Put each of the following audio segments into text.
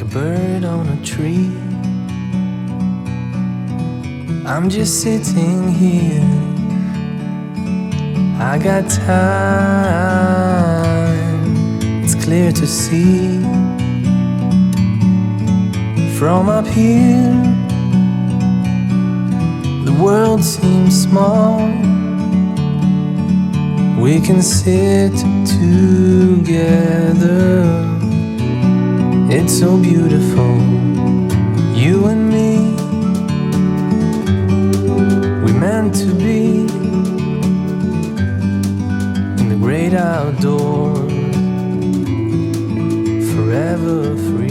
like a bird on a tree. I'm just sitting here, I got time, it's clear to see. From up here, the world seems small. We can sit together, it's so beautiful, you and me. We meant to be in the great outdoors, forever free.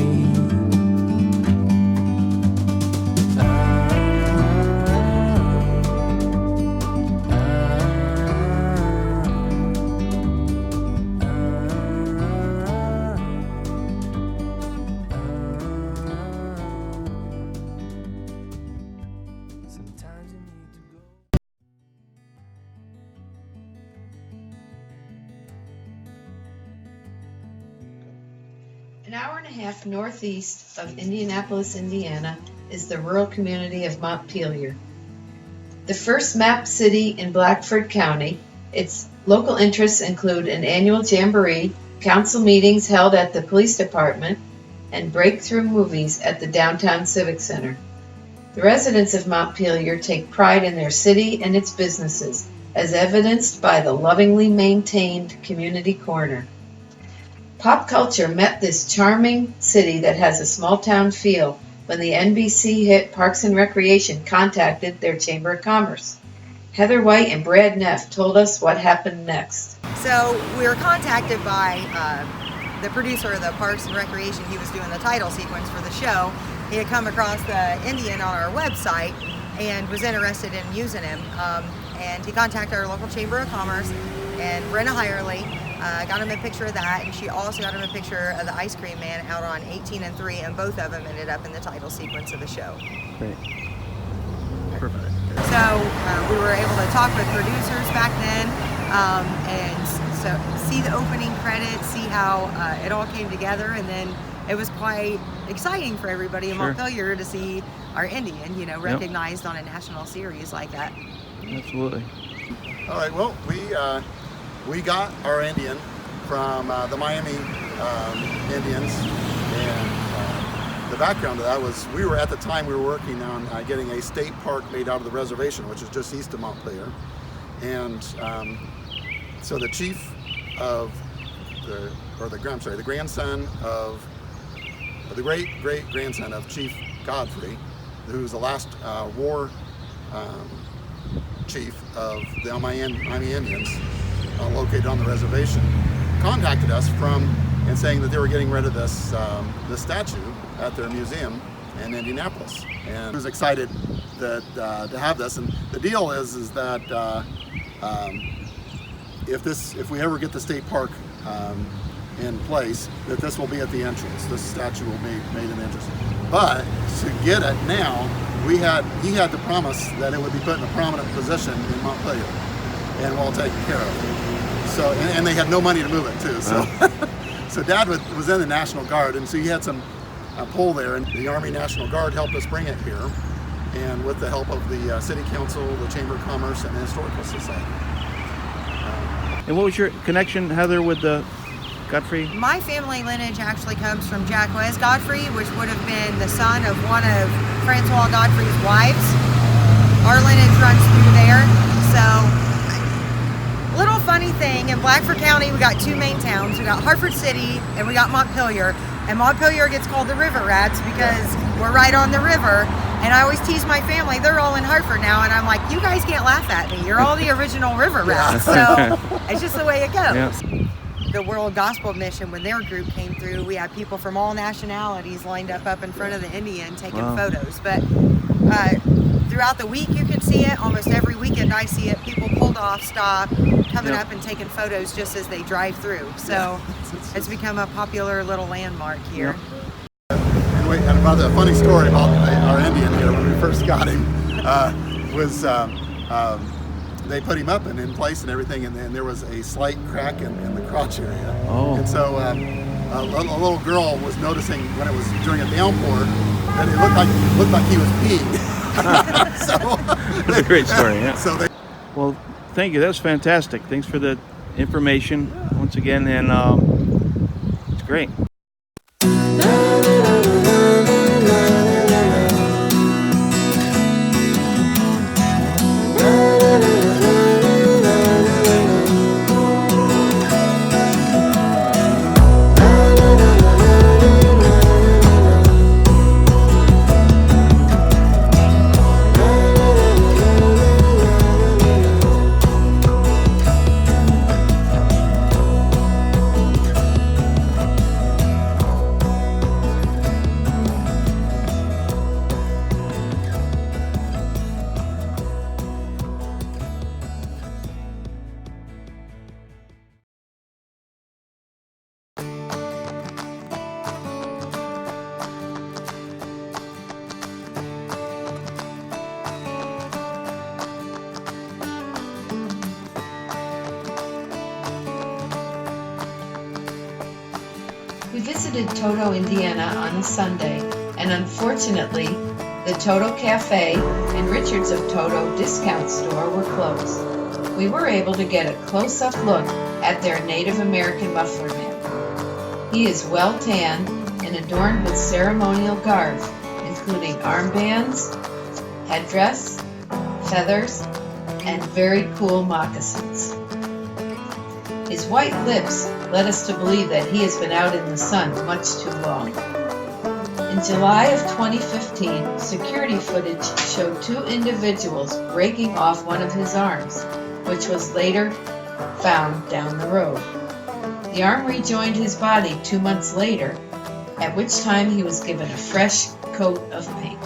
An hour and a half northeast of Indianapolis, Indiana, is the rural community of Montpelier. The first mapped city in Blackford County, its local interests include an annual jamboree, council meetings held at the police department, and breakthrough movies at the downtown civic center. The residents of Montpelier take pride in their city and its businesses, as evidenced by the lovingly maintained community corner. Pop culture met this charming city that has a small-town feel when the NBC hit Parks and Recreation contacted their Chamber of Commerce. Heather White and Brad Neff told us what happened next. So we were contacted by the producer of the Parks and Recreation. He was doing the title sequence for the show. He had come across the Indian on our website and was interested in using him. And he contacted our local Chamber of Commerce, and Brenna Hirely got him a picture of that, and she also got him a picture of the Ice Cream Man out on 18 and 3, and both of them ended up in the title sequence of the show. Great. Perfect. So we were able to talk with producers back then, and so see the opening credits, see how it all came together, and then it was quite exciting for everybody in Montpelier to see our Indian, recognized on a national series like that. Absolutely. All right, well, we got our Indian from the Miami Indians, and the background of that was we were working on getting a state park made out of the reservation, which is just east of Montpelier, and so the chief of the grandson of the great grandson of Chief Godfrey, who's the last war chief of the Miami Indians, located on the reservation, contacted us and saying that they were getting rid of this statue at their museum in Indianapolis, and I was excited that to have this. And the deal is that if we ever get the state park in place, that this will be at the entrance. This statue will be made in the entrance. But to get it now, he had to promise that it would be put in a prominent position in Montpelier and well taken care of. So, and they had no money to move it too. So, so Dad was in the National Guard, and so he had some pull there, and the Army National Guard helped us bring it here, and with the help of the City Council, the Chamber of Commerce, and the Historical Society. And what was your connection, Heather, with the Godfrey? My family lineage actually comes from Jacques Godfrey, which would have been the son of one of Francois Godfrey's wives. Our lineage runs through there. So, little funny thing, in Blackford County we got two main towns. We got Hartford City and we got Montpelier. And Montpelier gets called the River Rats because we're right on the river. And I always tease my family, they're all in Hartford now, and I'm like, you guys can't laugh at me. You're all the original River Rats. So it's just the way it goes. Yeah. The World Gospel Mission, when their group came through, we had people from all nationalities lined up in front of the Indian taking photos. But throughout the week you can see it. Almost every weekend I see it. People pulled off, stopped, coming up and taking photos just as they drive through. So it's become a popular little landmark here. And about a funny story about our Indian here when we first got him was they put him up and in place and everything, and then there was a slight crack in the crotch area. And so a little girl was noticing when it was during a downpour that it looked like he was peeing. So That's a great story. Yeah. so they Well, thank you. That was fantastic. Thanks for the information once again, and it's great. We visited Toto, Indiana on a Sunday, and unfortunately, the Toto Cafe and Richards of Toto discount store were closed. We were able to get a close-up look at their Native American Muffler man. He is well tanned and adorned with ceremonial garb, including armbands, headdress, feathers, and very cool moccasins. His white lips led us to believe that he has been out in the sun much too long. In July of 2015, security footage showed two individuals breaking off one of his arms, which was later found down the road. The arm rejoined his body 2 months later, at which time he was given a fresh coat of paint.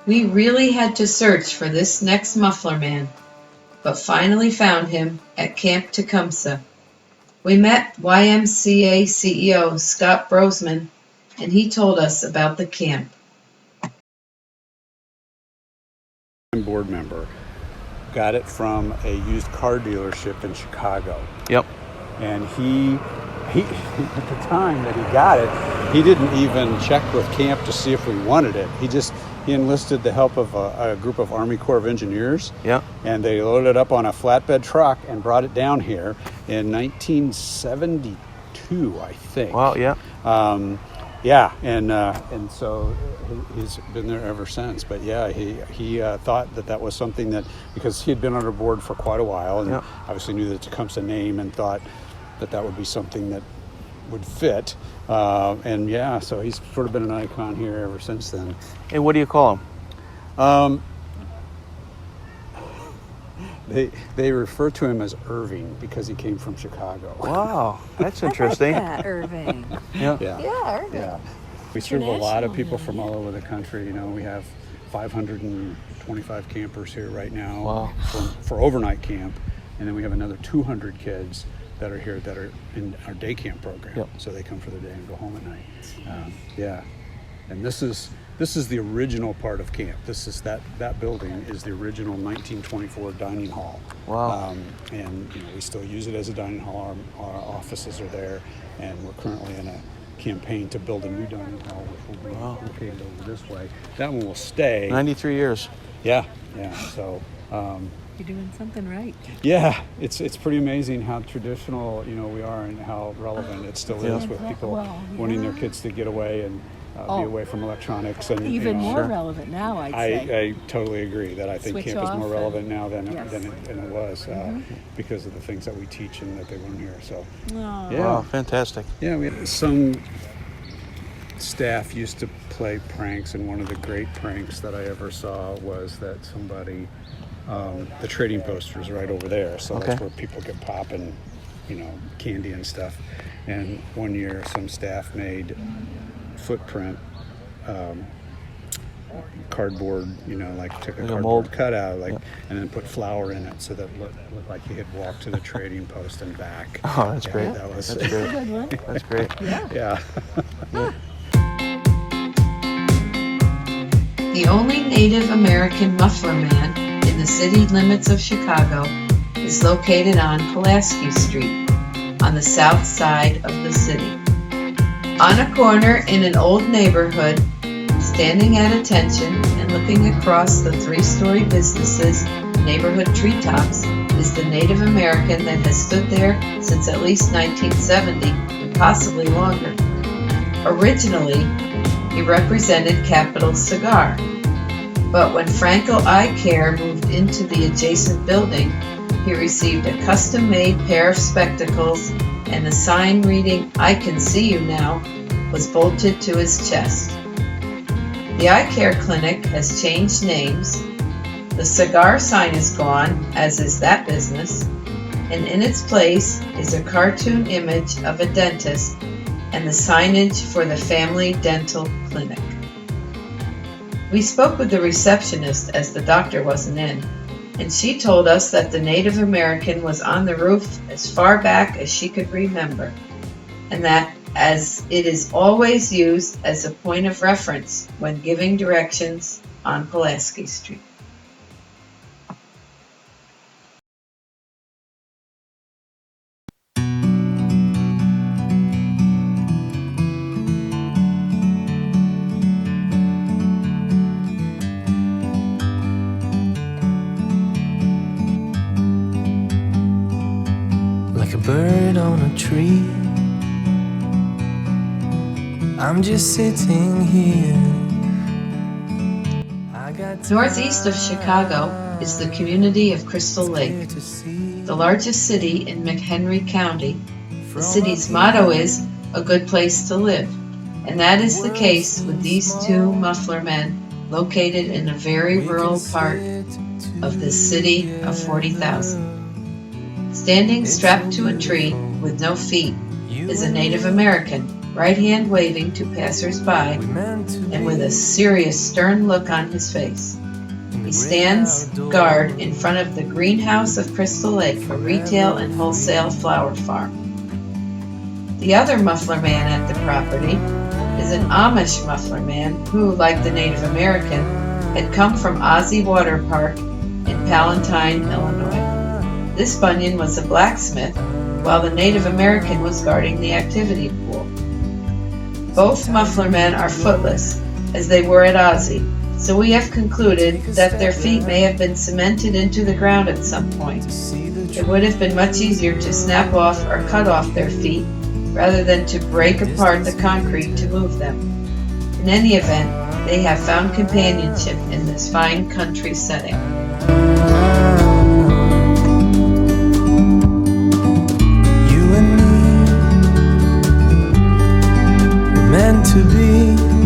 We really had to search for this next Muffler man, but finally found him at Camp Tecumseh. We met YMCA CEO Scott Brosman, and he told us about the camp. Board member got it from a used car dealership in Chicago. Yep. And he at the time that he got it, he didn't even check with camp to see if we wanted it. He enlisted the help of a group of Army Corps of Engineers. Yeah. And they loaded it up on a flatbed truck and brought it down here in 1972, I think. Wow. Yeah. Yeah, and so he's been there ever since. But yeah, he thought that was something that, because he had been on our board for quite a while, and obviously knew the Tecumseh name, and thought that would be something that would fit. And yeah, so he's sort of been an icon here ever since then. And what do you call him? They refer to him as Irving because he came from Chicago. Wow, that's interesting. Yeah, Irving. Yeah. Yeah, Irving. Yeah. We serve a lot of people from all over the country. You know, we have 525 campers here right now. Wow. for overnight camp, and then we have another 200 kids that are here that are in our day camp program. Yep. So they come for the day and go home at night. Yeah, and this is the original part of camp. This is that building is the original 1924 dining hall. Wow. And we still use it as a dining hall. Our offices are there, and we're currently in a campaign to build a new dining hall, which will be located over this way. That one will stay. 93 years. Yeah. So. You're doing something right. Yeah, it's pretty amazing how traditional we are and how relevant it still is with people wanting their kids to get away and be away from electronics and Even more relevant now, I'd say. I totally agree that I think Switch camp is more off relevant now than Yes. it was because of the things that we teach and that they learn here. So Oh. yeah, Wow, fantastic. yeah. We had some staff used to play pranks, and one of the great pranks that I ever saw was that somebody. The trading post was right over there, so that's where people get popping, candy and stuff. And one year, some staff made footprint cardboard, took a Like a cardboard mold? cutout, and then put flour in it, so that it looked like he had walked to the trading post and back. Oh, that's great. That was That's great. Good one. That's great. yeah. Yeah. The only Native American Muffler Man in the city limits of Chicago is located on Pulaski Street, on the south side of the city. On a corner in an old neighborhood, standing at attention and looking across the three-story businesses' neighborhood treetops, is the Native American that has stood there since at least 1970, and possibly longer. Originally, he represented Capital Cigar, but when Franco Eye Care moved into the adjacent building, he received a custom-made pair of spectacles, and a sign reading, "I can see you now," was bolted to his chest. The eye care clinic has changed names. The cigar sign is gone, as is that business, and in its place is a cartoon image of a dentist and the signage for the Family Dental Clinic. We spoke with the receptionist as the doctor wasn't in, and she told us that the Native American was on the roof as far back as she could remember, and that as it is always used as a point of reference when giving directions on Pulaski Street. Like a bird on a tree, I'm just sitting here. I got Northeast of Chicago is the community of Crystal Lake, the largest city in McHenry County. The city's motto is "a good place to live," and that is the case with these two muffler men located in a very rural part of this city of 40,000. Standing strapped to a tree with no feet is a Native American, right hand waving to passers-by and with a serious, stern look on his face. He stands guard in front of the greenhouse of Crystal Lake, a retail and wholesale flower farm. The other muffler man at the property is an Amish muffler man who, like the Native American, had come from Ozzie Water Park in Palatine, Illinois. This Bunyan was a blacksmith, while the Native American was guarding the activity pool. Both muffler men are footless, as they were at Ozzie, so we have concluded that their feet may have been cemented into the ground at some point. It would have been much easier to snap off or cut off their feet, rather than to break apart the concrete to move them. In any event, they have found companionship in this fine country setting. You and me were meant to be.